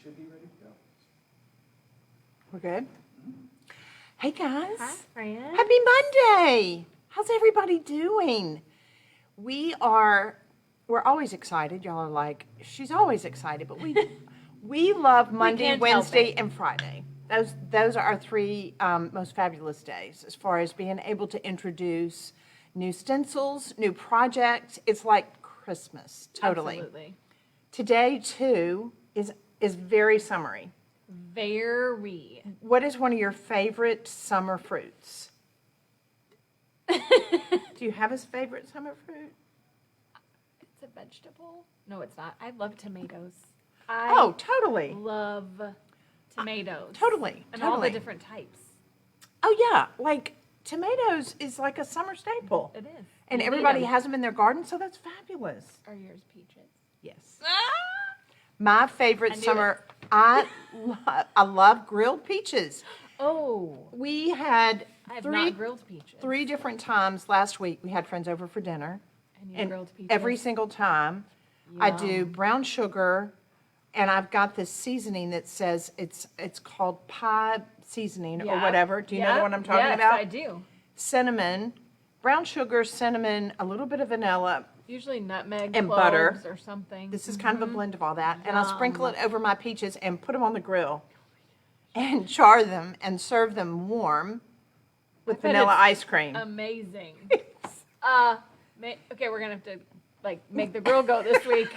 should be ready to go. We're good? Hey guys. Hi, friends. Happy Monday. How's everybody doing? We're always excited. Y'all are like, she's always excited, but we love Monday, can't help Wednesday, it. and Friday. Those are our three most fabulous days as far as being able to introduce new stencils, new projects. It's like Christmas, totally. Absolutely. Today, too, is very summery. Very. What is one of your favorite summer fruits? Do you have a favorite summer fruit? It's a vegetable. No, it's not. I love tomatoes. Oh, totally. Love tomatoes. Totally. And all the different types. Oh, yeah. Like, tomatoes is like a summer staple. It is. And You need everybody 'em. has them in their garden, so that's fabulous. Are yours peaches? Yes. My favorite I knew summer, I love grilled peaches. Oh, We had I have three not grilled peaches. different times last week. We had friends over for dinner. And you And grilled peaches. every single time, I do Yum. brown sugar, and I've got this seasoning that says it's called pie seasoning or Yeah. whatever. Do you know Yeah. what I'm talking yes, about? I do. Cinnamon, brown sugar, cinnamon, a little bit of vanilla. Usually nutmeg, And cloves, butter. or something. This is kind of a blend of all that. And I'll sprinkle it over my peaches and put them on the grill and char them and serve them warm with bet vanilla it's ice cream. Amazing. Okay, we're gonna have to make the grill go this week.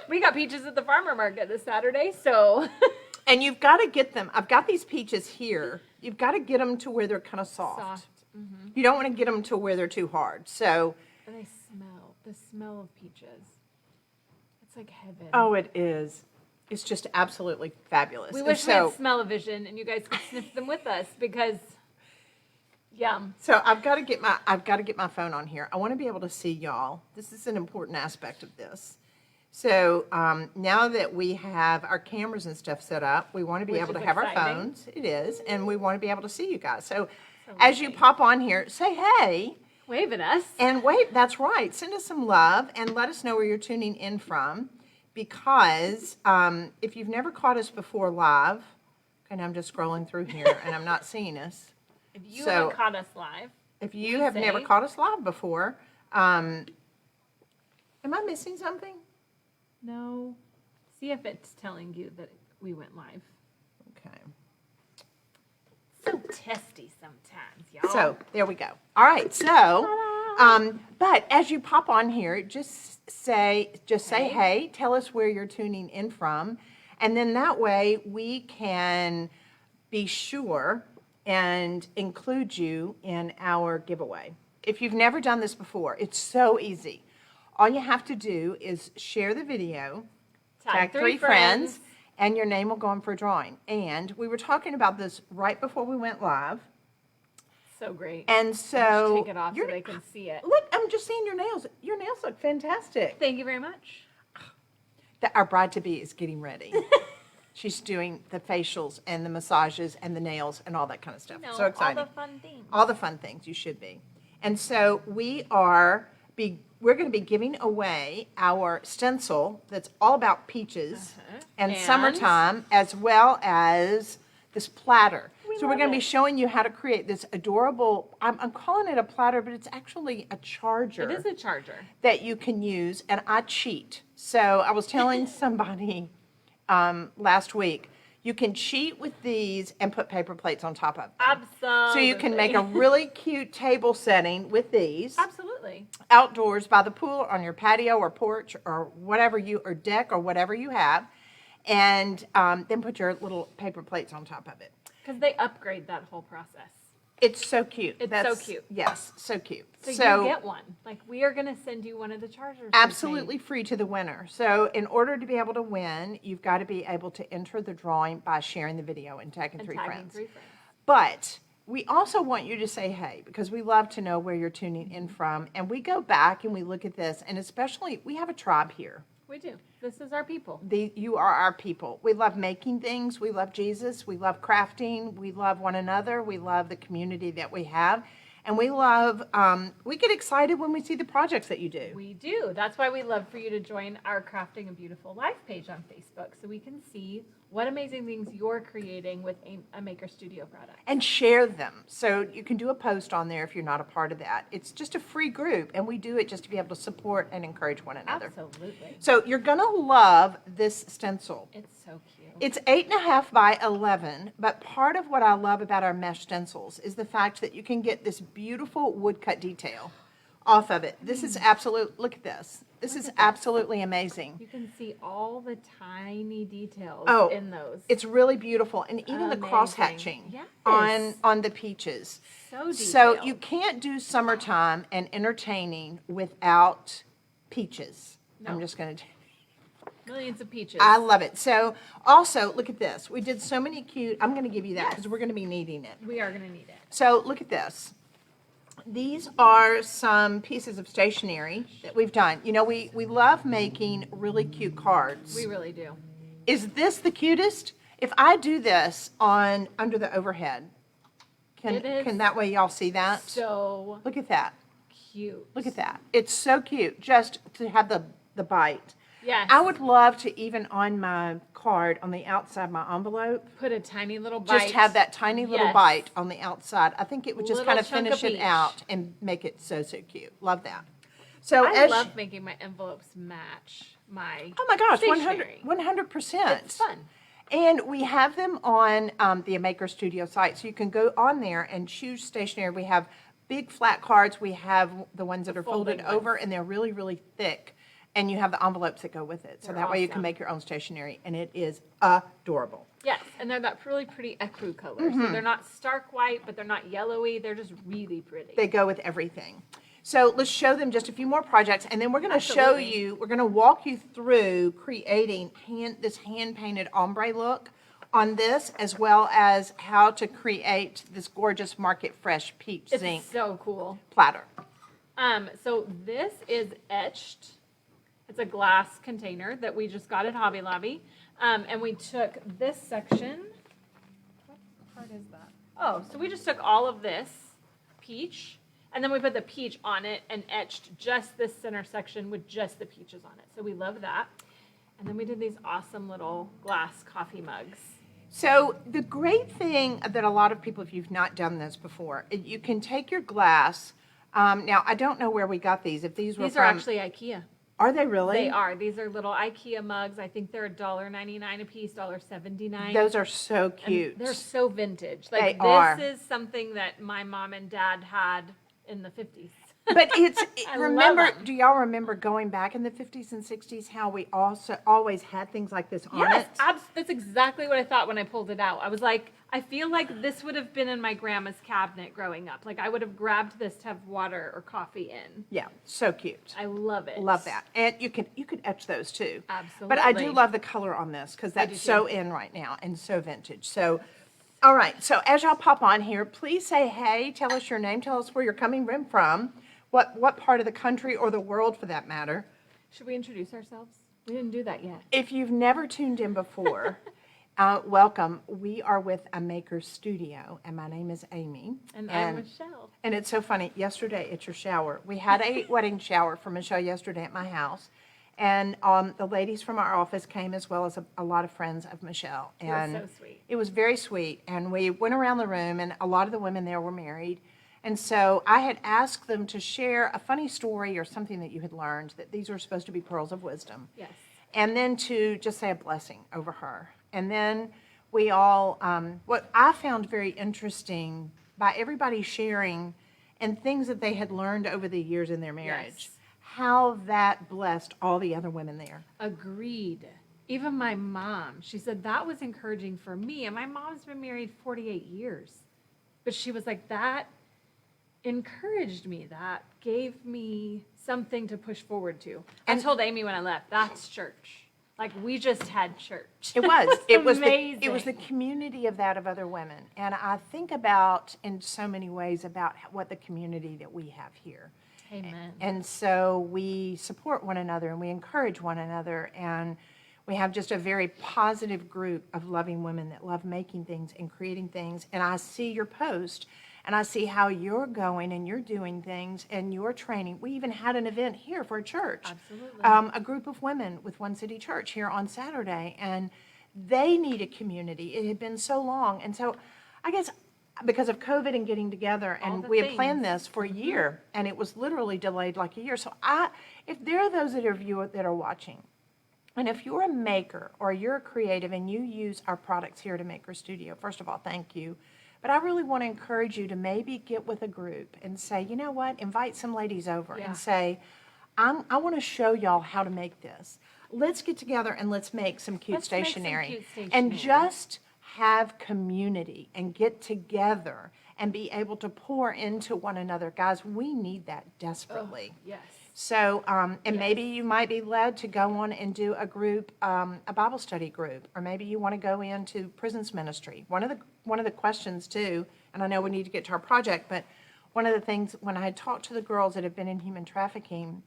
We got peaches at the farmer market this Saturday, so And you've got to get them. I've got these peaches here. You've got to get them to where they're kind of soft. soft. You don't want to get them to where they're too hard. So, And they smell. The smell of peaches. It's like heaven. oh, it is. It's just absolutely fabulous. we And wish we so, had smell-o-vision and you guys could sniff them with us because, yum. so I've got to get my phone on here. I want to be able to see y'all. This is an important aspect of this. So now that we have our cameras and stuff set up, we want to be Which able to is have our exciting. phones. It is, and we want to be able to see you guys. So as you pop on here, say hey. Wave at us. And wait, that's right. Send us some love and let us know where you're tuning in from. Because if you've never caught us before live, and I'm just scrolling through here and I'm not seeing us. If you so- haven't caught us live, If you We have never say- caught us live before, am I missing something? no. See if it's telling you that we went live. Okay. So testy sometimes, y'all. So there we go. All right. So, but as you pop on here, just say hey. Tell us where you're tuning in from, and then that way we can be sure and include you in our giveaway. If you've never done this before, it's so easy. All you have to do is share the video, tag 3 friends, and your name will go in for a drawing. And we were talking about this right before we went live. So great. And so take it off so your- they can see it. Look, I'm just seeing your nails. Your nails look fantastic. Thank you very much. Our bride-to-be is getting ready. She's doing the facials and the massages and the nails and all that kind of stuff. So exciting. all the fun things. All the fun things. You should be. And so we're going to be giving away our stencil that's all about peaches and And? summertime, as well as this platter. So we're love going to be it. showing you how to create this adorable, I'm calling it a platter, but it's actually a charger It is a charger. that you can use, and I cheat. So I was telling somebody last week, you can cheat with these and put paper plates on top of them. Absolutely. So you can make a really cute table setting with these Absolutely. outdoors by the pool, on your patio or porch or whatever or deck or whatever you have, and then put your little paper plates on top of it. Because they upgrade that whole process. It's so cute. It's so cute. Yes, so cute. So you get one. Like, we are going to send you one of the chargers. Absolutely free to the winner. So in order to be able to win, you've got to be able to enter the drawing by sharing the video and tagging And three tagging friends. 3 friends. But we also want you to say hey, because we love to know where you're tuning in from. And we go back and we look at this, and especially we have a tribe here. We do. This is our people. You are our people. We love making things. We love Jesus. We love crafting. We love one another. We love the community that we have. And we love, we get excited when we see the projects that you do. We do. That's why we love for you to join our Crafting a Beautiful Life page on Facebook so we can see what amazing things you're creating with a Maker Studio product. And share them. So you can do a post on there if you're not a part of that. It's just a free group, and we do it just to be able to support and encourage one another. Absolutely. So you're going to love this stencil. It's so cute. It's 8.5 by 11, but part of what I love about our mesh stencils is the fact that you can get this beautiful woodcut detail off of it. This is absolute, look at this. This is absolutely amazing. You can see all the tiny details Oh, in those. It's really beautiful, and even the Amazing. cross-hatching Yes. on the peaches. So So detailed. you can't do summertime and entertaining without peaches. I'm No. just going to. Millions of peaches. I love it. So also, look at this. We did so many cute. I'm going to give you that because we're going to be needing it. We are going to need it. So look at this. These are some pieces of stationery that we've done. You know, we love making really cute cards. We really do. Is this the cutest? If I do this on under the overhead, It is can that way y'all see that? So Look at that. cute. Look at that. It's so cute just to have the bite. Yes. I would love to even on my card on the outside of my envelope Put a tiny little bite. just have that tiny little Yes. bite on the outside. I think it would just Little kind of chunk of finish it peach. out and make it so cute. Love that. So I as love making my envelopes match my oh my gosh, stationery. 100%. It's fun. And we have them on the Maker Studio site, so you can go on there and choose stationery. We have big flat cards. We have the ones that are folded folding over, and they're really, really thick. And you have the envelopes that go with it. So They're that way you can awesome. make your own stationery, and it is adorable. Yes, and they're that really pretty ecru color. Mm-hmm. So they're not stark white, but they're not yellowy. They're just really pretty. They go with everything. So let's show them just a few more projects, and then we're going to show Absolutely. you, we're going to walk you through creating this hand-painted ombre look on this, as well as how to create this gorgeous Market Fresh Peach It's Zinc so cool. platter. So this is etched. It's a glass container that we just got at Hobby Lobby. And we took this section. What part is that? Oh, so we just took all of this peach, and then we put the peach on it and etched just this center section with just the peaches on it. So we love that. And then we did these awesome little glass coffee mugs. So the great thing that a lot of people, if you've not done this before, you can take your glass. Now, I don't know where we got these. If these were These from, are actually IKEA. Are they really? They are. These are little IKEA mugs. I think they're $1.99 a piece, $1.79. Those are so And cute. they're so vintage. Like They this are. is something that my mom and dad had in the 50s. But it's I love remember. 'em. Do y'all remember going back in the 50s and 60s how we also always had things like this on Yes, it? that's exactly what I thought when I pulled it out. I was like, I feel like this would have been in my grandma's cabinet growing up. Like I would have grabbed this to have water or coffee in. Yeah, so cute. I love it. Love that. And you could etch those too. Absolutely. But I do love the color on this because do that's so too. in right now and so vintage. So, all right. So as y'all pop on here, please say hey. Tell us your name. Tell us where you're coming from. What part of the country or the world for that matter. Should we introduce ourselves? We didn't do that yet. If you've never tuned in before, welcome. We are with a Maker Studio, and my name is Amy. And I'm Michelle. And it's so funny. Yesterday at your shower, we had a wedding shower for Michelle yesterday at my house, and the ladies from our office came as well as a lot of friends of Michelle. It was And so sweet. it was very sweet. And we went around the room, and a lot of the women there were married. And so I had asked them to share a funny story or something that you had learned, that these were supposed to be pearls of wisdom. Yes. And then to just say a blessing over her. And then we all, what I found very interesting by everybody sharing and things that they had learned over the years in their marriage, Yes. how that blessed all the other women there. Agreed. Even my mom, she said that was encouraging for me. And my mom's been married 48 years. But she was like, that encouraged me. That gave me something to push forward to. I told Amy when I left, that's church. Like we just had church. It was. It was amazing. the community of that of other women. And I think about in so many ways about what the community that we have here. Amen. And so we support one another and we encourage one another, and we have just a very positive group of loving women that love making things and creating things. And I see your post, and I see how you're going and you're doing things and you're training. We even had an event here for a church. Absolutely. A group of women with One City Church here on Saturday, and they needed community. It had been so long. And so I guess because of COVID and getting together, All and the we had things. planned this for a year, and it was literally delayed like a year. So if there are those that are watching, and if you're a maker or you're a creative and you use our products here at Maker Studio, first of all, thank you. But I really want to encourage you to maybe get with a group and say, you know what, invite some ladies over Yeah. and say, I want to show y'all how to make this. Let's get together and let's make some cute Let's make some stationery. cute And stationery. just have community and get together and be able to pour into one another. Guys, we need that desperately. Yes. So, and Yes. maybe you might be led to go on and do a group, a Bible study group, or maybe you want to go into prisons ministry. One of the questions too, and I know we need to get to our project, but one of the things when I had talked to the girls that have been in human trafficking,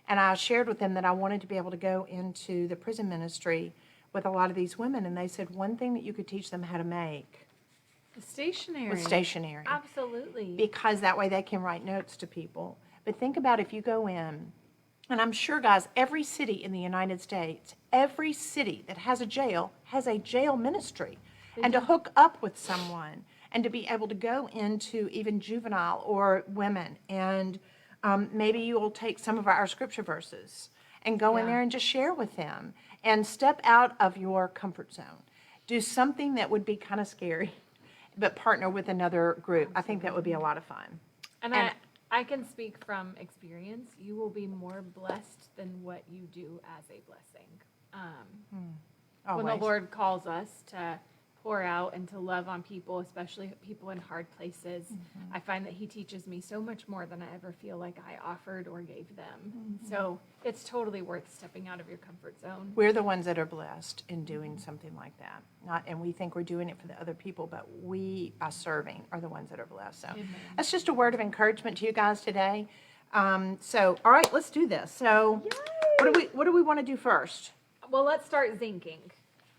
and I shared with them that I wanted to be able to go into the prison ministry with a lot of these women, and they said one thing that you could teach them how to make The stationery. was stationery. Absolutely. Because that way they can write notes to people. But think about if you go in, and I'm sure, guys, every city in the United States, every city that has a jail ministry. And to hook up with someone and to be able to go into even juvenile or women, and maybe you will take some of our scripture verses and go in Yeah. there and just share with them and step out of your comfort zone. Do something that would be kind of scary, but partner with another group. I think that would be a lot of fun. And And- I can speak from experience. You will be more blessed than what you do as a blessing. When the Always. Lord calls us to pour out and to love on people, especially people in hard places, I find that He teaches me so much more than I ever feel like I offered or gave them. So it's totally worth stepping out of your comfort zone. We're the ones that are blessed in doing something like that. And we think we're doing it for the other people, but we, by serving, are the ones that are blessed. So Amen. that's just a word of encouragement to you guys today. So, all right, let's do this. So what do we want to do first? Well, let's start zinking.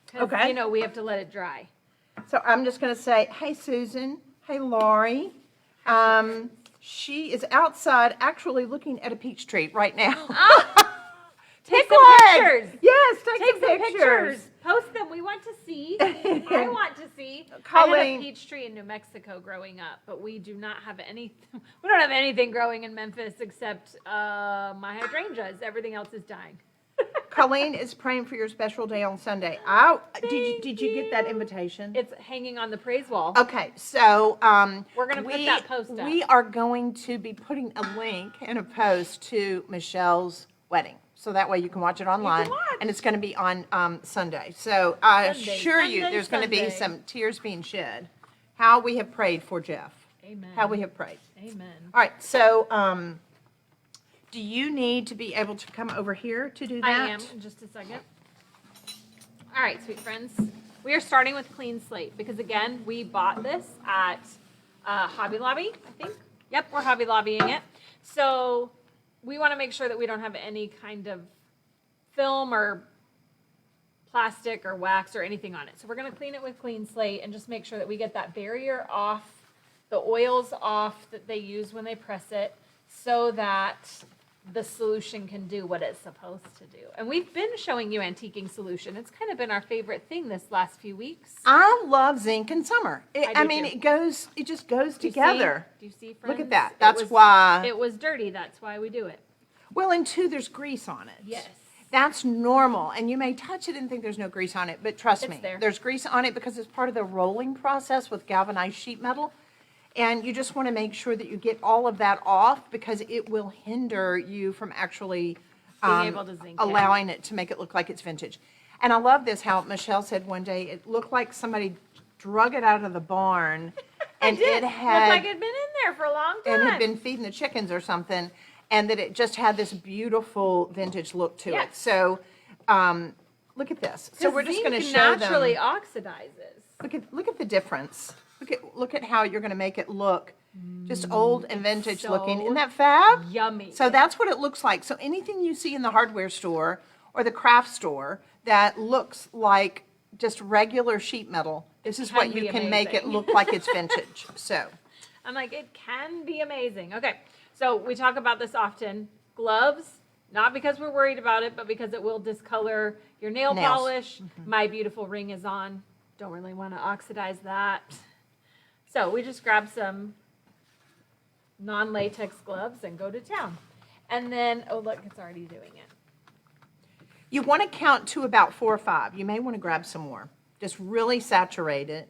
'Cause, Okay. You know, we have to let it dry. So I'm just going to say, hey, Susan. Hey, Laurie. She is outside actually looking at a peach tree right now. Take Tick some leg. pictures. Yes, Take take some some pictures. Post them. We want to see. I want to see. I had Colleen. a peach tree in New Mexico growing up, but we do not have any. We don't have anything growing in Memphis except my hydrangeas. Everything else is dying. Colleen is praying for your special day on Sunday. Did you get that invitation? It's hanging on the praise wall. Okay, so We're gonna put that post up. We are going to be putting a link and a post to Michelle's wedding, so that way you can watch it online, watch. and it's going to be on Sunday. So I Sunday, assure you, Sunday, there's going to be Sunday. some tears being shed. How we have prayed for Jeff. Amen. How we have prayed. Amen. All right, so do you need to be able to come over here to do that? I am in just a second. All right, sweet friends. We are starting with clean slate because again, we bought this at Hobby Lobby, I think. Yep, we're Hobby Lobbying it. So we want to make sure that we don't have any kind of film or plastic or wax or anything on it. So we're going to clean it with clean slate and just make sure that we get that barrier off, the oils off that they use when they press it, so that the solution can do what it's supposed to do. And we've been showing you antiquing solution. It's kind of been our favorite thing this last few weeks. I love zinc in summer. I do too. It just goes Do you see? together. Do you see, friends? Look at that. It That's was- why. It was dirty. That's why we do it. Well, and two, there's grease on it. Yes. That's normal, and you may touch it and think there's no grease on it, but trust It's me, there. there's grease on it because it's part of the rolling process with galvanized sheet metal. And you just want to make sure that you get all of that off because it will hinder you from actually Being able to zinc it. allowing it to make it look like it's vintage. And I love this, how Michelle said one day, it looked like somebody drug it out of the barn and it Looked had like it'd been in there for a long time. and had been feeding the chickens or something, and that it just had this beautiful vintage look to Yes. it. So, look at this. So we're just going to zinc show naturally them. oxidizes. Look at the difference. Look at how you're going to make it look just old and vintage so looking. Isn't that fab? Yummy. So that's what it looks like. So anything you see in the hardware store or the craft store that looks like just regular sheet metal, this is what Can you be can make it amazing. look like it's vintage. So, I'm like, it can be amazing. Okay, so we talk about this often. Gloves, not because we're worried about it, but because it will discolor your nail Nails. polish. My beautiful ring is on. Don't really want to oxidize that. So we just grab some non-latex gloves and go to town. And then, oh look, it's already doing it. You want to count to about 4 or 5. You may want to grab some more. Just really saturate it.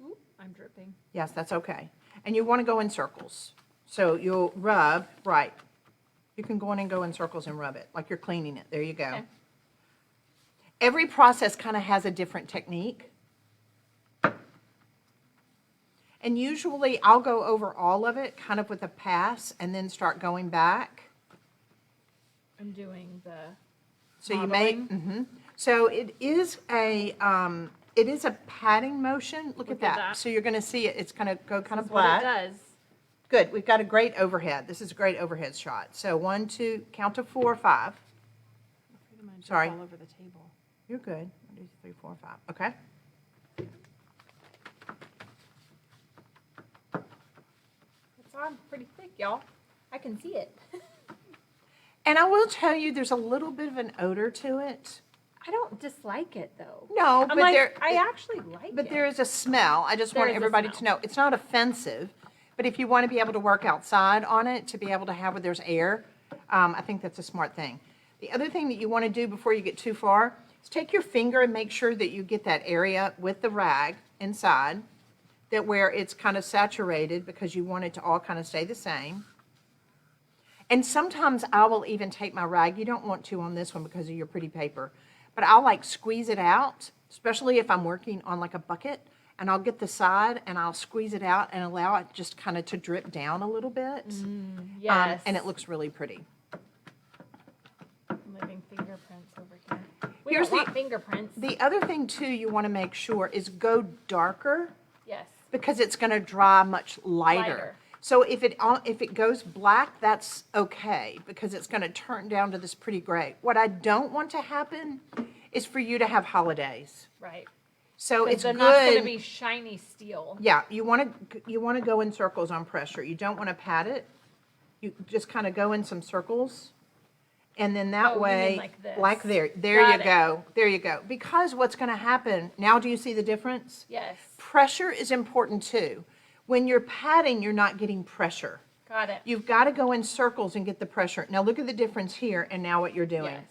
Ooh, I'm dripping. Yes, that's okay. And you want to go in circles. So you'll rub, right. You can go in and go in circles and rub it, like you're cleaning it. There you go. Okay. Every process kind of has a different technique. And usually I'll go over all of it kind of with a pass and then start going back. I'm doing the So you may, modeling. So it is a padding motion. Look at that. So you're going to see it. It's going to go kind of That's what it black. does. Good. We've got a great overhead. This is a great overhead shot. So 1, 2, count to 4, 5. Sorry. All over the table. You're good. 1, 2, 3, 4, 5. Okay. It's on pretty thick, y'all. I can see it. And I will tell you, there's a little bit of an odor to it. I don't dislike it though. No, I'm but like, there, I actually like but it. there is a smell. I just want There is a everybody to smell. know it's not offensive. But if you want to be able to work outside on it, to be able to have where there's air, I think that's a smart thing. The other thing that you want to do before you get too far is take your finger and make sure that you get that area with the rag inside, that where it's kind of saturated, because you want it to all kind of stay the same. And sometimes I will even take my rag. You don't want to on this one because of your pretty paper, but I'll like squeeze it out, especially if I'm working on like a bucket, and I'll get the side and I'll squeeze it out and allow it just kind of to drip down a little bit. Yes. And it looks really pretty. I'm leaving fingerprints over here. We Here's don't want the- fingerprints. The other thing too you want to make sure is go darker, Yes. because it's going to dry much lighter. Lighter. So if it goes black, that's okay, because it's going to turn down to this pretty gray. What I don't want to happen is for you to have holidays. Right. So it's Then that's going to good. be shiny steel. Yeah, you want to go in circles on pressure. You don't want to pat it. You just kind of go in some circles, and then that Oh, you mean way, like this. there Got you it. go, there you go. Because what's going to happen now? Do you see the difference? Yes. Pressure is important too. When you're patting, you're not getting pressure. Got it. You've got to go in circles and get the pressure. Now look at the difference here and now what you're doing. Yes.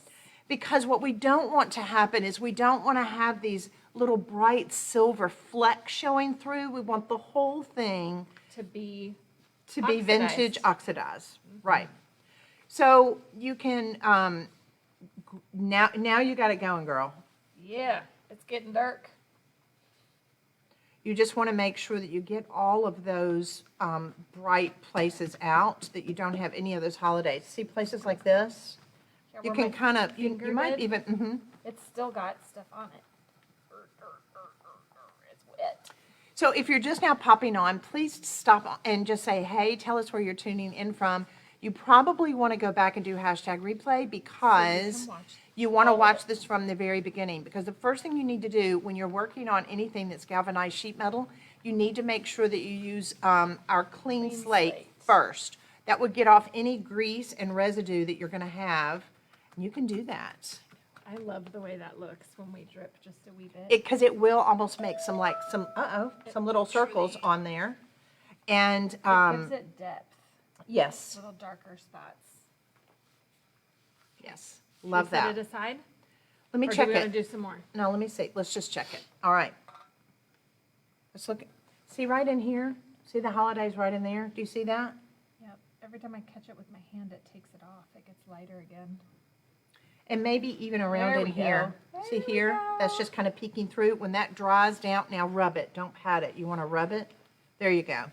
Because what we don't want to happen is we don't want to have these little bright silver flecks showing through. We want the whole thing To be to be vintage oxidized. oxidized. Right. So you can, now you got it going, girl. Yeah, it's getting dark. You just want to make sure that you get all of those bright places out, that you don't have any of those holidays. See places like this? Care You where can my kind of, you finger might did? even, It's still got stuff on it. It's wet. So if you're just now popping on, please stop and just say, hey, tell us where you're tuning in from. You probably want to go back and do hashtag replay because watch you want to all of watch this from the very beginning. Because the first thing you need to do when you're working on anything that's galvanized sheet metal, you need to make sure that you use our clean slate slate. first. That would get off any grease and residue that you're going to have. And you can do that. I love the way that looks when we drip just a wee bit. Because it will almost make some some little circles on there. And It gives it depth, yes, little darker spots. yes, Should love we set that. it aside? Let me Or check do we want it. to do some more? No, let me see. Let's just check it. All right. Let's look. See right in here? See the holidays right in there? Do you see that? Yep. Every time I catch it with my hand, it takes it off. It gets lighter again. And maybe even around There in we here. go. See There we here? go. That's just kind of peeking through. When that dries down, now rub it. Don't pat it. You want to rub it? There you go.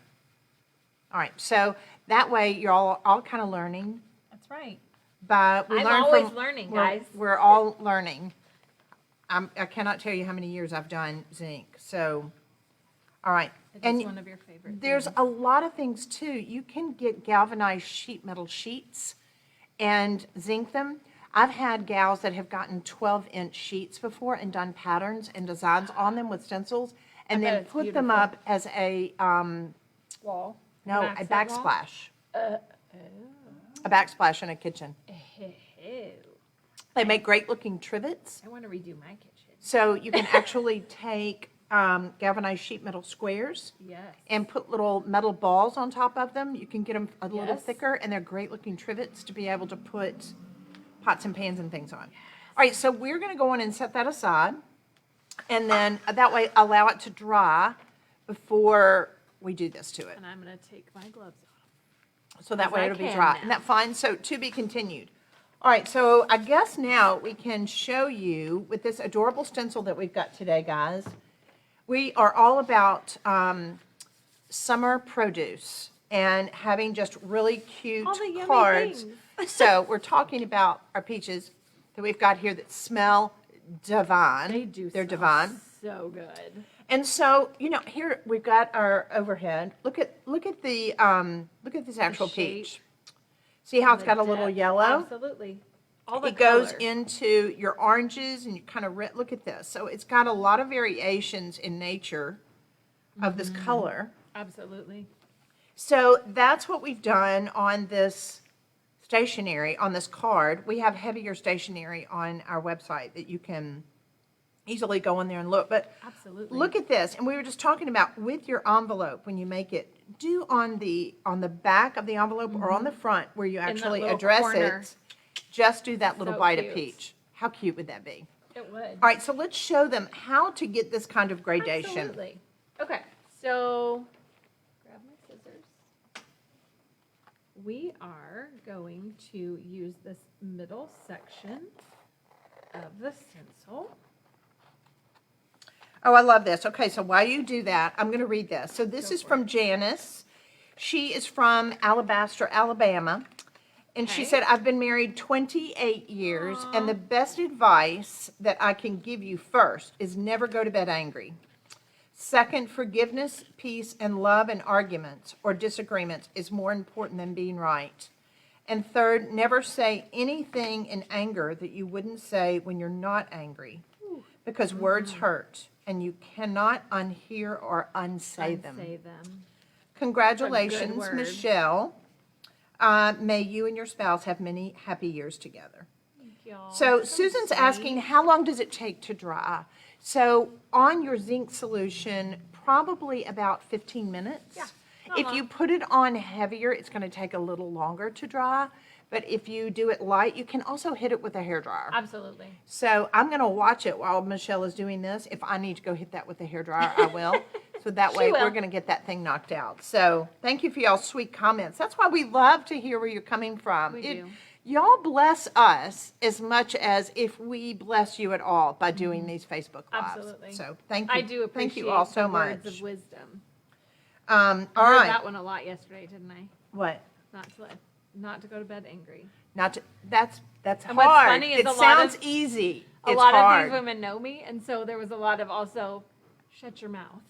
All right. So that way you're all kind of learning. That's right. But we I'm learn always from, learning, we're- guys. We're all learning. I cannot tell you how many years I've done zinc. So, all right. It And is one of your favorite there's things. a lot of things too. You can get galvanized sheet metal sheets and zinc them. I've had gals that have gotten 12-inch sheets before and done patterns and designs on them with stencils, and bet then it's put them beautiful. up as a, Wall. no, An a accent wall? backsplash. Oh. A backsplash in a kitchen. They make great looking trivets. I want to redo my kitchen. So you can actually take galvanized sheet metal squares Yes. and put little metal balls on top of them. You can get them a little Yes. thicker, and they're great looking trivets to be able to put pots and pans and things on. All right, so we're going to go in and set that aside, and then that way allow it to dry before we do this to it. And I'm going to take my gloves off. So that As way I it'll be can dry. now. Isn't that fine? So to be continued. All right, so I guess now we can show you with this adorable stencil that we've got today, guys. We are all about summer produce and having just really cute All the yummy cards. things. So we're talking about our peaches that we've got here that smell divine. They do. They're smell divine. So good. And so, here we've got our overhead. Look at this actual shape. peach. See how it's The got a little depth. yellow? Absolutely. All the It goes color. into your oranges and you kind of look at this. So it's got a lot of variations in nature of this color. Absolutely. So that's what we've done on this stationery, on this card. We have heavier stationery on our website that you can easily go in there and look. But Absolutely. look at this, and we were just talking about with your envelope when you make it, do on the back of the envelope or on the front where you that actually little address corner. it. Just do that little So bite of cute. peach. How cute would that be? It would. All right, so let's show them how to get this kind of gradation. Absolutely. Okay, so grab my scissors. We are going to use this middle section of the stencil. Oh, I love this. Okay, so while you do that, I'm going to read this. So this Go is for from it. Janice. She is from Alabaster, Alabama. And she Okay. said, I've been married 28 years, and Aw. the best advice that I can give you first is never go to bed angry. Second, forgiveness, peace, and love and arguments or disagreements is more important than being right. And third, never say anything in anger that you wouldn't say when you're not angry, because words hurt, and you cannot unhear or unsay them. Unsay them. Congratulations, word. Michelle. May you and your spouse have many happy years together. Thank y'all. So That's Susan's sweet. asking, how long does it take to dry? So on your zinc solution, probably about 15 minutes. Yeah, If not you long. put it on heavier, it's going to take a little longer to dry. But if you do it light, you can also hit it with a hairdryer. Absolutely. So I'm going to watch it while Michelle is doing this. If I need to go hit that with a hairdryer, I will. So that She way will. we're going to get that thing knocked out. So thank you for y'all's sweet comments. That's why we love to hear where you're coming from. We do. Y'all bless us as much as if we bless you at all by doing these Facebook Lives. Absolutely. So thank you. I do appreciate Thank you all so the much. words of wisdom. All I heard right. that one a lot yesterday, didn't I? What? Not to go to bed angry. Not to, that's And what's hard. funny is It a lot sounds of- easy. A It's lot hard. of these women know me, and so there was a lot of also, shut your mouth.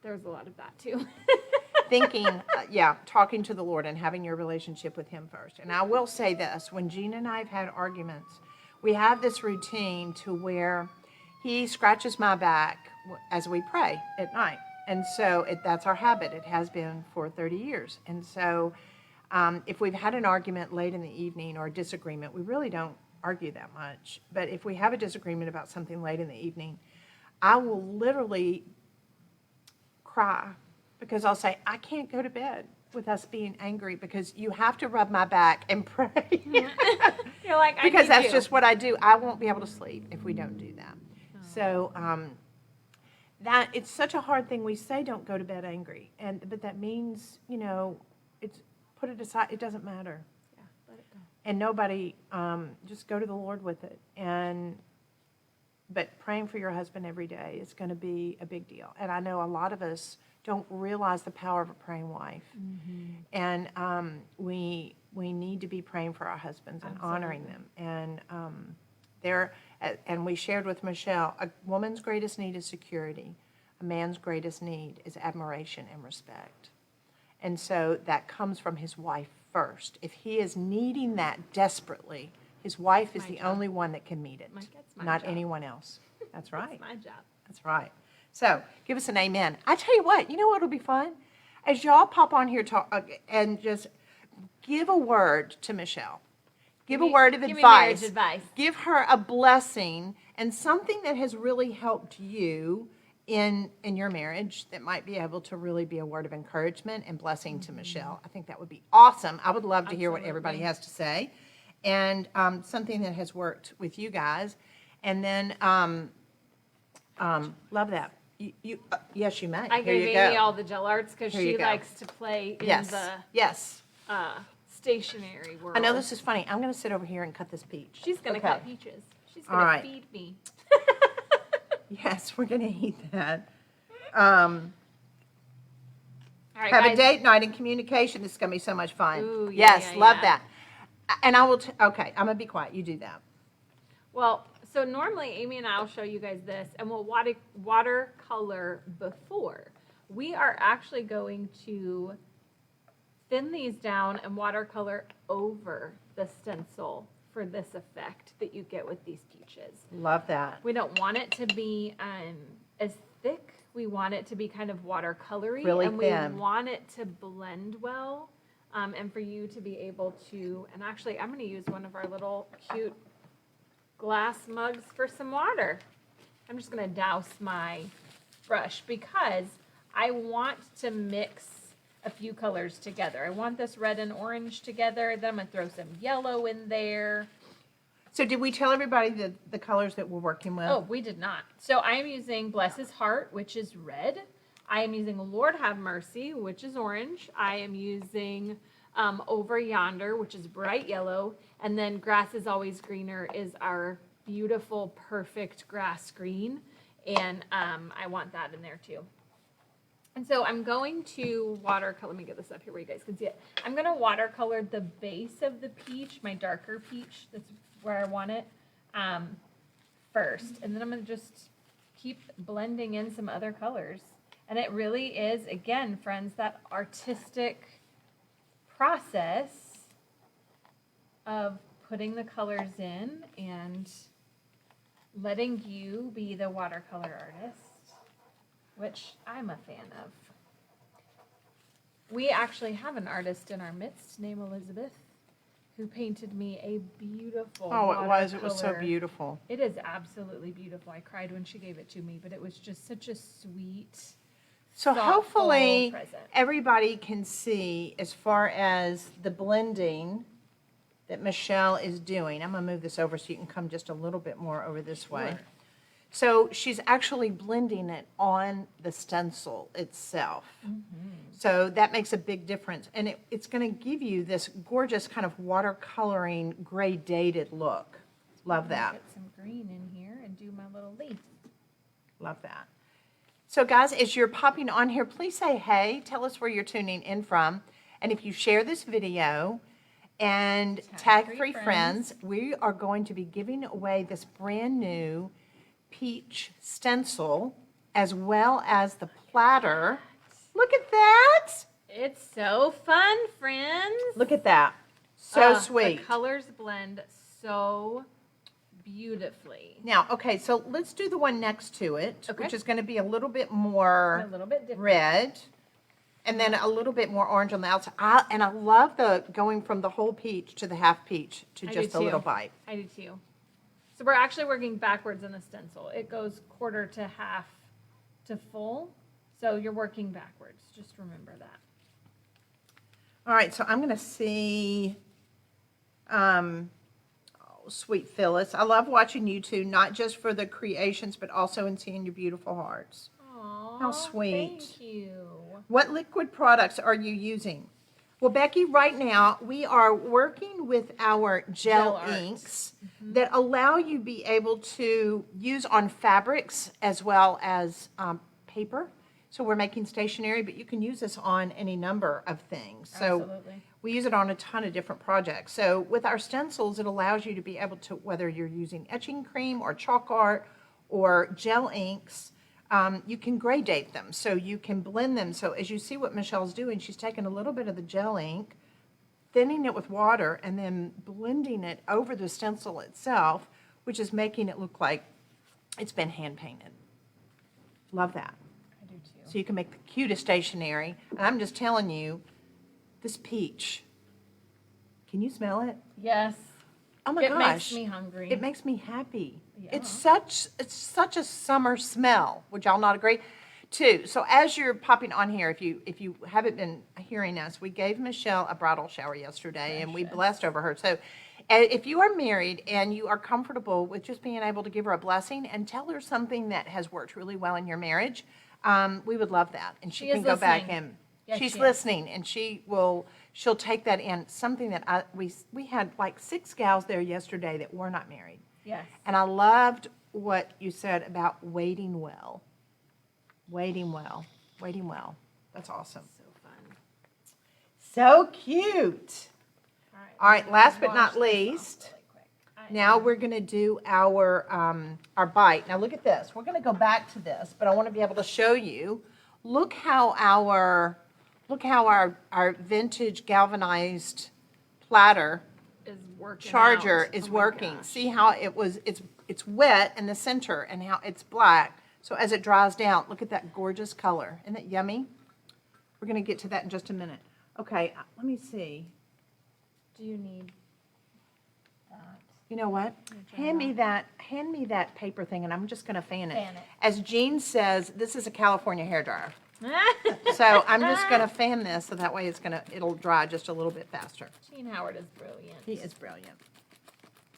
There was a lot of that too. Thinking, talking to the Lord and having your relationship with Him first. And I will say this, when Gina and I have had arguments, we have this routine to where He scratches my back as we pray at night. And so that's our habit. It has been for 30 years. And so if we've had an argument late in the evening or a disagreement, we really don't argue that much. But if we have a disagreement about something late in the evening, I will literally cry because I'll say, I can't go to bed with us being angry because you have to rub my back and pray. You're like, I Because need that's you. just what I do. I won't be able to sleep if we don't do that. So that it's such a hard thing. We say don't go to bed angry, but that means it's put it aside. It doesn't matter, Yeah, let it go. and nobody just go to the Lord with it. But praying for your husband every day is going to be a big deal. And I know a lot of us don't realize the power of a praying wife, and we need to be praying for our husbands and honoring them. And we shared with Michelle, a woman's greatest need is security. A man's greatest need is admiration and respect. And so that comes from his wife first. If he is needing that desperately, his wife is My the job. only one that can meet it, That's my not job. anyone else. That's right. That's my job. That's right. So give us an amen. I tell you what what'll be fun? As y'all pop on here and just give a word to Michelle. Give a word of Give me marriage advice. advice. Give her a blessing and something that has really helped you in your marriage that might be able to really be a word of encouragement and blessing to Michelle. I think that would be awesome. I would love to hear what everybody has to say. And something that has worked with you guys. And then, love that. Yes, you may. I Here gave you Amy go. all the gel arts because Here you she go. likes to play in Yes, the yes. stationery world. I know this is funny. I'm going to sit over here and cut this peach. She's going to Okay. cut peaches. She's All going right. to feed me. Yes, we're going to eat that. All right, Have guys. a date night in communication. This is going to be so much fun. Ooh, yeah, Yes, yeah, love yeah. that. And I will, okay, I'm going to be quiet. You do that. Well, so normally Amy and I will show you guys this, and we'll watercolor before. We are actually going to thin these down and watercolor over the stencil for this effect that you get with these peaches. Love that. We don't want it to be as thick. We want it to be kind of watercolory, Really and thin. we want it to blend well, and for you to be able to. And actually, I'm going to use one of our little cute glass mugs for some water. I'm just going to douse my brush because I want to mix a few colors together. I want this red and orange together. Then I'm going to throw some yellow in there. So did we tell everybody the colors that we're working with? Oh, we did not. So I am using Bless His Heart, which is red. I am using Lord Have Mercy, which is orange. I am using Over Yonder, which is bright yellow. And then Grass is Always Greener is our beautiful, perfect grass green. And I want that in there too. And so I'm going to watercolor, let me get this up here where you guys can see it. I'm going to watercolor the base of the peach, my darker peach, that's where I want it, first. And then I'm going to just keep blending in some other colors. And it really is, again, friends, that artistic process of putting the colors in and letting you be the watercolor artist, which I'm a fan of. We actually have an artist in our midst named Elizabeth who painted me a beautiful It was so watercolor. beautiful. It is absolutely beautiful. I cried when she gave it to me, but it was just such a sweet, So thoughtful hopefully present. everybody can see as far as the blending that Michelle is doing. I'm going to move this over so you can come just a little bit more over this way. Sure. So she's actually blending it on the stencil itself. So that makes a big difference. And it's going to give you this gorgeous kind of watercoloring, gradated look. Love that. Get some green in here and do my little leaf. Love that. So guys, as you're popping on here, please say hey. Tell us where you're tuning in from. And if you share this video and tag three 3 friends, we are going to be giving away this brand new peach stencil as well as the platter. Look at that. It's so fun, friends. Look at that. So The sweet. colors blend so beautifully. Now, okay, so let's do the one next to it, Okay. which is going to be a little bit A more little bit different. red and then a little bit more orange on the outside. And I love the going from the whole peach to the half peach to I do just a little too. bite. I do too. So we're actually working backwards in the stencil. It goes quarter to half to full. So you're working backwards. Just remember that. All right, so I'm going to see, oh, sweet Phyllis. I love watching you two, not just for the creations, but also in seeing your beautiful hearts. Aww, How sweet. Thank you. What liquid products are you using? Well, Becky, right now we are working with our gel Gel art. inks that allow you to be able to use on fabrics as well as paper. So we're making stationery, but you can use this on any number of things. So Absolutely. we use it on a ton of different projects. So with our stencils, it allows you to be able to, whether you're using etching cream or chalk art or gel inks, you can gradate them. So you can blend them. So as you see what Michelle's doing, she's taking a little bit of the gel ink, thinning it with water, and then blending it over the stencil itself, which is making it look like it's been hand painted. Love that. I do too. So you can make the cutest stationery. And I'm just telling you, this peach, can you smell it? Yes. Oh my It gosh. makes me hungry. It makes me happy. Yeah. It's such a summer smell. Would y'all not agree? Too. So as you're popping on here, if you haven't been hearing us, we gave Michelle a bridal shower yesterday, and we blessed over her. So if you are married and you are comfortable with just being able to give her a blessing and tell her something that has worked really well in your marriage, we would love that. And she She is can go back listening. and Yes, she's she is. listening, and she'll take that in. Something that we had like 6 gals there yesterday that were not married. Yes. And I loved what you said about waiting well. Waiting well. Waiting well. That's awesome. So fun. So cute. All right, last but not wash this off least, really quick. now we're going to do our bite. Now look at this. We're going to go back to this, but I want to be able to show you. Look how our vintage galvanized platter is working charger out. is Oh my working. gosh. See how it's wet in the center and how it's black. So as it dries down, look at that gorgeous color. Isn't that yummy? We're going to get to that in just a minute. Okay, let me see. Do you need that? You know what? Hand me that paper thing, and I'm just going to fan it. Fan it. As Jean says, this is a California hairdryer. So I'm just going to fan this so that way it'll dry just a little bit faster. Gene Howard is brilliant. He is brilliant.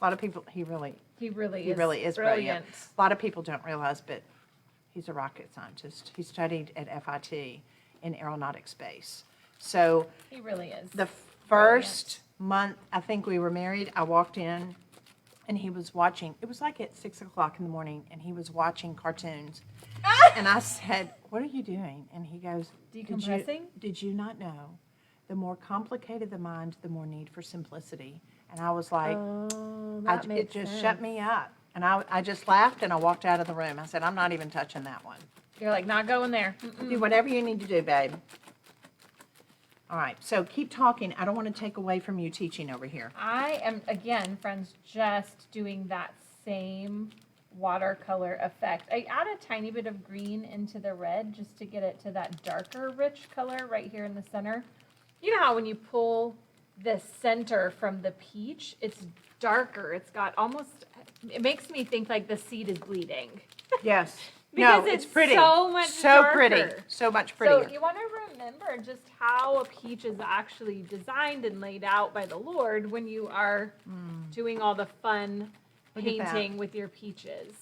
A lot of people, he really He really is brilliant. A lot of people don't realize, but he's a rocket scientist. He studied at FIT in aeronautic space. So He really is. the first month I think we were married, I walked in and he was watching. It was like at 6 o'clock in the morning, and he was watching cartoons. And I said, "What are you doing?" And he goes, Decompressing? Did you not know? The more complicated the mind, the more need for simplicity. And I was like, Oh, it just shut me up. And I just laughed and I walked out of the room. I said, I'm not even touching that one. You're like, not going there. Do whatever you need to do, babe. All right, so keep talking. I don't want to take away from you teaching over here. I am, again, friends, just doing that same watercolor effect. I add a tiny bit of green into the red just to get it to that darker, rich color right here in the center. You know how when you pull the center from the peach, it's darker. It's got almost, it makes me think like the seed is bleeding. Yes. Because No, it's it's pretty. so much So pretty. darker. So much prettier. So you want to remember just how a peach is actually designed and laid out by the Lord when you are doing all the fun Look at that. painting with your peaches.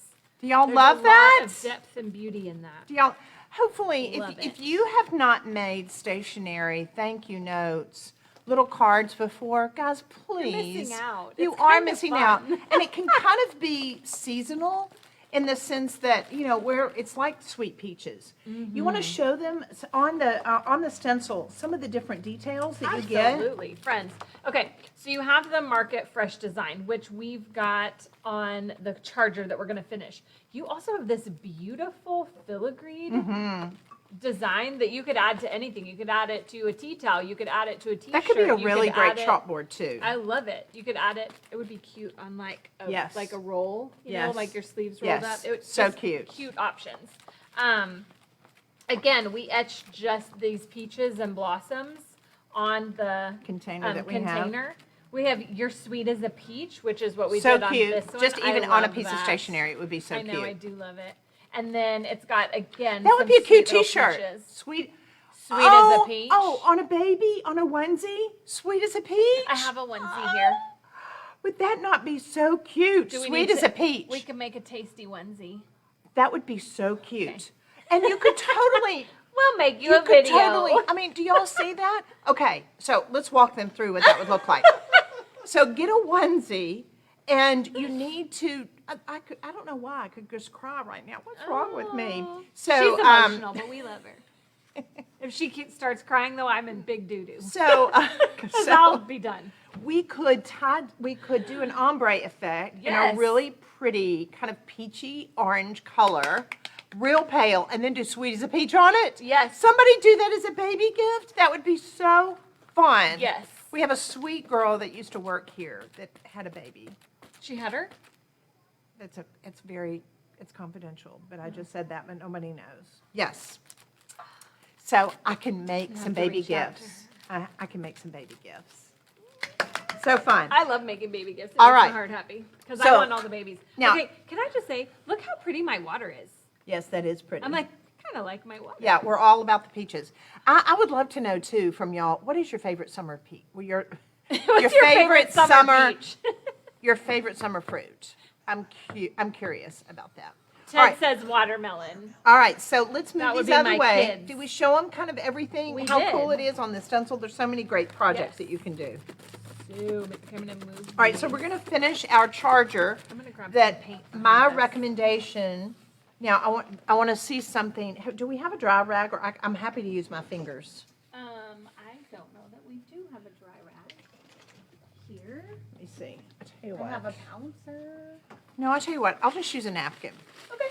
Do y'all There's love a that? lot of depth and beauty in that. Do y'all, hopefully, Love if it. you have not made stationery thank you notes, little cards before, guys, please. missing out. You It's are kind of missing fun. out. And it can kind of be seasonal in the sense that, where it's like sweet peaches. You want to show them on the stencil some of the different details that you get. Absolutely, friends. Okay, so you have the Market Fresh design, which we've got on the charger that we're going to finish. You also have this beautiful filigreed design that you could add to anything. You could add it to a tea towel. You could add it to a t-shirt. That could be a You really could great add it- chalkboard too. I love it. You could add it. It would be cute on like a, Yes. like a roll, you know, Yes. like your sleeves rolled Yes. up. It was So just cute. Cute options. Again, we etched just these peaches and blossoms on the Container that we have. container. We have You're Sweet as a Peach, which is what we So did on cute. this one. Just I even on a love piece of that. stationery, it would be so I know, cute. I do love it. And then it's got, again, That would some be a cute sweet little T-shirt. peaches. Sweet. Sweet as a peach. Oh, on a baby, on a onesie, sweet as a peach. I have a onesie here. Would that not be so cute? Do we Sweet need as to- a peach. We can make a tasty onesie. That would be so cute. And you could totally. We'll make you, You a could video. totally. I mean, do y'all see that? Okay, so let's walk them through what that would look like. So get a onesie, and you need to. I don't know why I could just cry right now. What's wrong with me? Oh. So She's emotional, but we love her. If she starts crying, though, I'm in big doo-doo. So, Because I'll be done. we could do an ombre effect in Yes. a really pretty kind of peachy orange color, real pale, and then do Sweet as a Peach on it. Yes. Somebody do that as a baby gift. That would be so fun. Yes. We have a sweet girl that used to work here that had a baby. She had her? It's very It's confidential, but I just said that, but nobody knows. Yes. So I can make You some have to baby reach out to gifts. I can make some baby gifts. So fun. I love making baby gifts. It All makes right. my heart happy because I So, want all the babies. now- Okay, can I just say, look how pretty my water is. Yes, that is pretty. I'm like, kind of like my water. Yeah, we're all about the peaches. I would love to know too from y'all, what is your favorite summer peach? Well, What's your favorite summer peach? Your favorite summer fruit. I'm curious about that. Ted All right. says watermelon. All right, so let's That move would these be out of the my way. kids. Do we show them kind of everything? We How did. cool it is on the stencil? There's so many great projects Yes. that you can do. Zoom. It's coming to move. All right, so we're going to finish our charger. I'm gonna grab some That paint behind my this. recommendation. Now I want to see something. Do we have a dry rag, or I'm happy to use my fingers. I don't know that we do have a dry rag here. Let me see. I tell you I have a what. pouncer. No, I'll tell you what. I'll just use a napkin. Okay.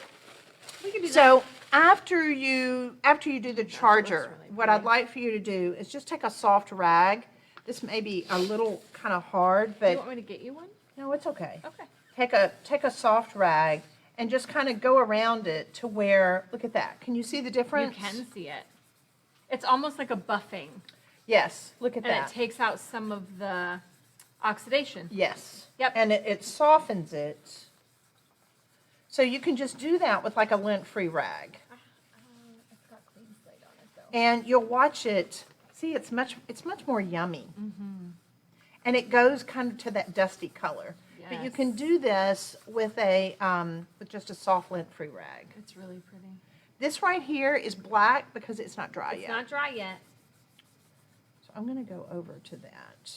We can do that. So after you do the charger, really what I'd pretty. like for you to do is just take a soft rag. This may be a little kind of hard, Do you but want me to get you one? no, it's okay. Okay. Take a soft rag and just kind of go around it to where, look at that. Can you see the difference? You can see it. It's almost like a buffing, Yes, look at and that. it takes out some of the oxidation. Yes. Yep. And it softens it. So you can just do that with like a lint-free rag. It's got clean slate on it though. And you'll watch it. See, it's much more yummy. And it goes kind of to that dusty color. But you Yes. can do this with with just a soft lint-free rag. It's really pretty. This right here is black because it's not dry It's yet. not dry yet. So I'm going to go over to that.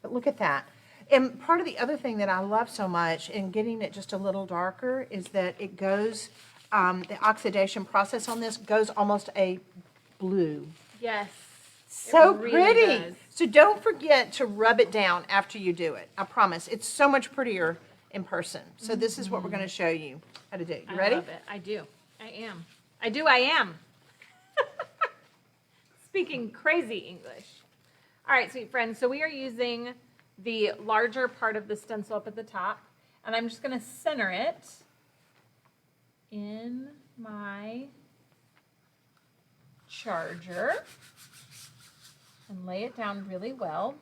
But look at that. And part of the other thing that I love so much in getting it just a little darker is that it goes, the oxidation process on this goes almost a blue. Yes. So really pretty. does. So don't forget to rub it down after you do it. I promise. It's so much prettier in person. So this is what we're going to show you how to do. You ready? I love it. I do. I am. I am. Speaking crazy English. All right, sweet friends. So we are using the larger part of the stencil up at the top, and I'm just going to center it in my charger and lay it down really well.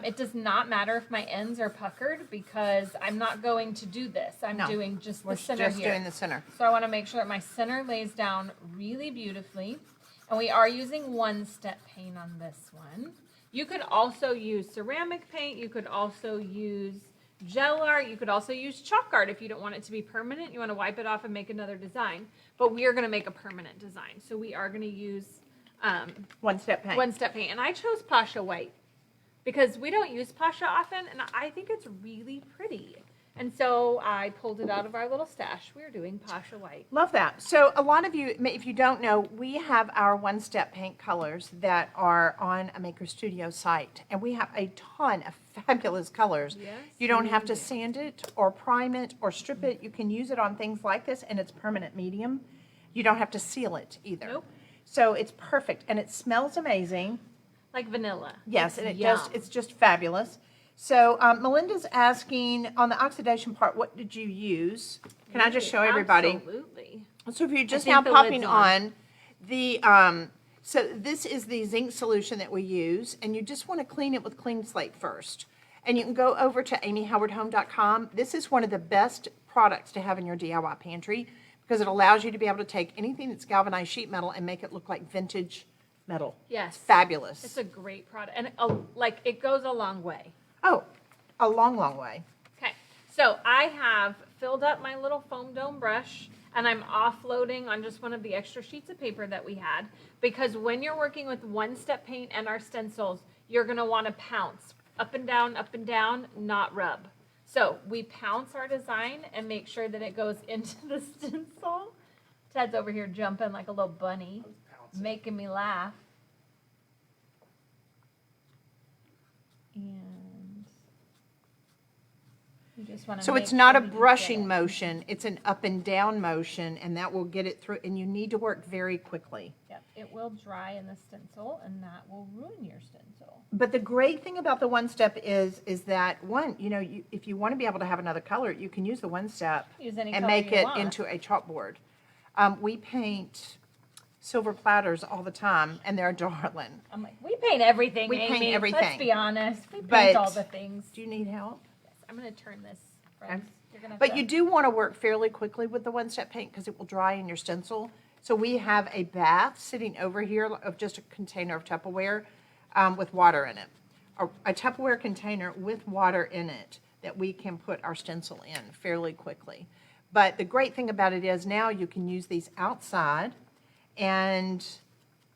It does not matter if my ends are puckered because I'm not going to do this. I'm No. doing just We're the center just here. doing the center. So I want to make sure that my center lays down really beautifully. And we are using one-step paint on this one. You could also use ceramic paint. You could also use gel art. You could also use chalk art if you don't want it to be permanent. You want to wipe it off and make another design. But we are going to make a permanent design. So we are going to use One-step paint. one-step paint. And I chose Pasha White because we don't use Pasha often, and I think it's really pretty. And so I pulled it out of our little stash. We're doing Pasha White. Love that. So a lot of you, if you don't know, we have our one-step paint colors that are on a Maker Studio site, and we have a ton of fabulous colors. Yes, You don't we have to do. sand it or prime it or strip it. You can use it on things like this, and it's permanent medium. You don't have to seal it either. Nope. So it's perfect, and it smells amazing. Like vanilla. Yes, It's and yum. it's just fabulous. So Melinda's asking, on the oxidation part, what did you use? Can I just show everybody? Absolutely. So if you're just think now the popping lid's on, the, so this is the zinc solution that we use, and you just want to clean it with clean slate first. And you can go over to amyhowardhome.com. This is one of the best products to have in your DIY pantry because it allows you to be able to take anything that's galvanized sheet metal and make it look like vintage metal. Yes. Fabulous. It's a great product. And like it goes a long way. Oh, a long, long way. Okay. So I have filled up my little foam dome brush and I'm offloading on just one of the extra sheets of paper that we had because when you're working with one-step paint and our stencils, you're going to want to pounce up and down, not rub. So we pounce our design and make sure that it goes into the stencil. Ted's over here jumping like a little bunny, making me laugh. And you just want to So it's not a brushing motion, it's an up and down motion, and that will get it through, and you need to work very quickly. Yep. it will dry in the stencil, and that will ruin your stencil. But the great thing about the one step is that one, if you want to be able to have another color, you can use the one step Use any and color make you it want. into a chalkboard. We paint silver platters all the time, and they're darling. I'm like, we paint everything, We Amy. paint everything. Let's be honest. We paint But- all the things. Do you need help? Yes, I'm going to turn this, friends. You're gonna have But to- you do want to work fairly quickly with the one-step paint because it will dry in your stencil. So we have a bath sitting over here of just a container of Tupperware with water in it. A Tupperware container with water in it that we can put our stencil in fairly quickly. But the great thing about it is now you can use these outside, and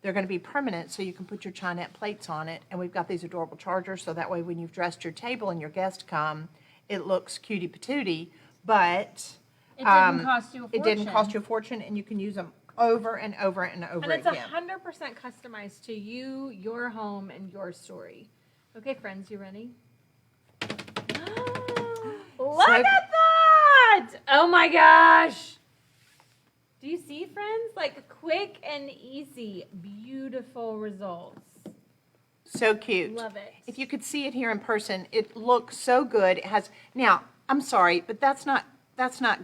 they're going to be permanent, so you can put your Chinette plates on it. And we've got these adorable chargers, so that way when you've dressed your table and your guests come, it looks cutie patootie, but It didn't cost you a fortune. it didn't cost you a fortune, and you can use them over and over and over And it's again. 100% customized to you, your home, and your story. Okay, friends, you ready? Look So- at that! Oh my gosh! Do you see, friends? Like quick and easy, beautiful results. So cute. Love it. If you could see it here in person, it looks so good. It has, now, I'm sorry, but that's not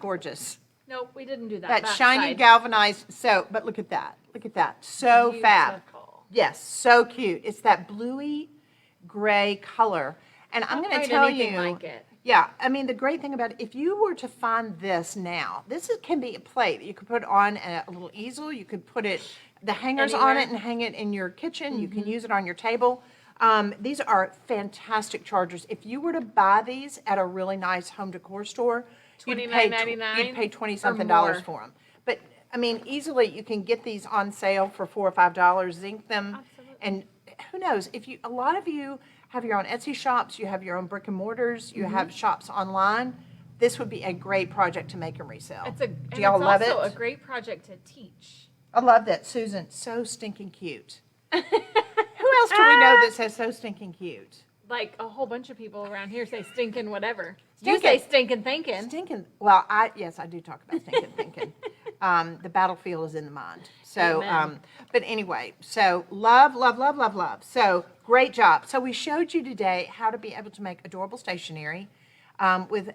gorgeous. Nope, we didn't do that. That back shiny side. galvanized, but look at that. Look at that. So fab. Beautiful. Yes, so cute. It's that bluey gray color. And I'm Don't going to find tell anything you, like it. yeah, I mean, the great thing about it, if you were to find this now, can be a plate that you could put on a little easel. You could put the hangers on Anywhere. it and hang it in your kitchen. You can Mm-hmm. use it on your table. These are fantastic chargers. If you were to buy these at a really nice home decor store, $29.99 you'd pay or 20-something dollars more. for them. But, I mean, easily you can get these on sale for $4 or $5, zinc them. Absolutely. And who knows, a lot of you have your own Etsy shops, you have your own brick and mortars, you have shops online, this would be a great project to make and resell. Do y'all love it? also a great project to teach. I love that, Susan, so stinking cute. Who else do we know that says so stinking cute? Like a whole bunch of people around here say stinking whatever. Stinkin'. You say stinking thinking. Stinking, well, yes, I do talk about stinking thinking. The battlefield is in the mind. So, Amen. but anyway, so love, love, love, love, love. So great job. So we showed you today how to be able to make adorable stationery with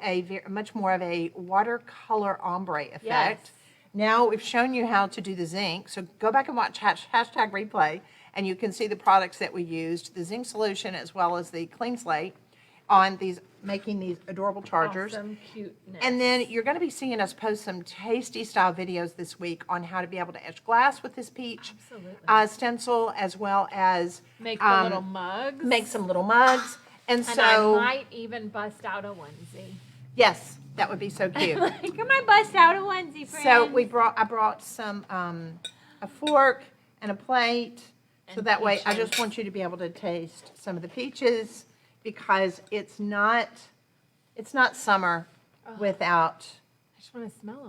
much more of a watercolor ombre effect. Yes. Now we've shown you how to do the zinc. So go back and watch hashtag replay, and you can see the products that we used, the zinc solution as well as the clean slate on making these adorable chargers. Awesome cuteness. And then you're going to be seeing us post some tasty style videos this week on how to be able to etch glass with this peach Absolutely. stencil, as well as Make the little mugs. make some little mugs. And And so, I might even bust out a onesie. yes, that would be so cute. Like, I might bust out a onesie, friends. So I brought some a fork and a plate, so And that way I peaches. just want you to be able to taste some of the peaches, because it's not summer without I just want to smell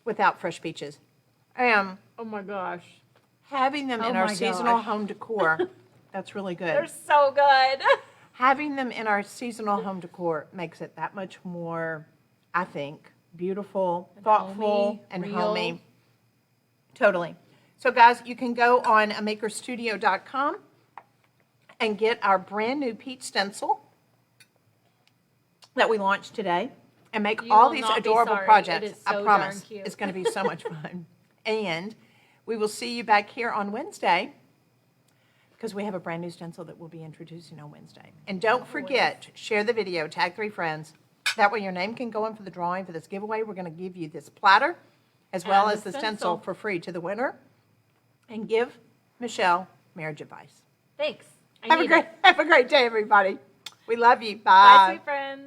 them. fresh peaches. Oh my gosh. Having them in Oh our my seasonal gosh. home decor, that's really good. They're so good. Having them in our seasonal home decor makes it that much more, I think, beautiful, And thoughtful, homey, and real. homey. Totally. So guys, you can go on makerstudio.com and get our brand new peach stencil that we launched today and make You all will these not be adorable sorry. It projects. is I so promise. darn cute. It's going to be so much fun. And we will see you back here on Wednesday, because we have a brand new stencil that we'll be introducing on Wednesday. And don't forget, share the video, tag 3 friends. That way your name can go in for the drawing for this giveaway. We're going to give you this platter as well And as the the stencil stencil. for free to the winner. And give Michelle marriage advice. Thanks. Have a great day, everybody. We love you. Bye, Bye. sweet friends.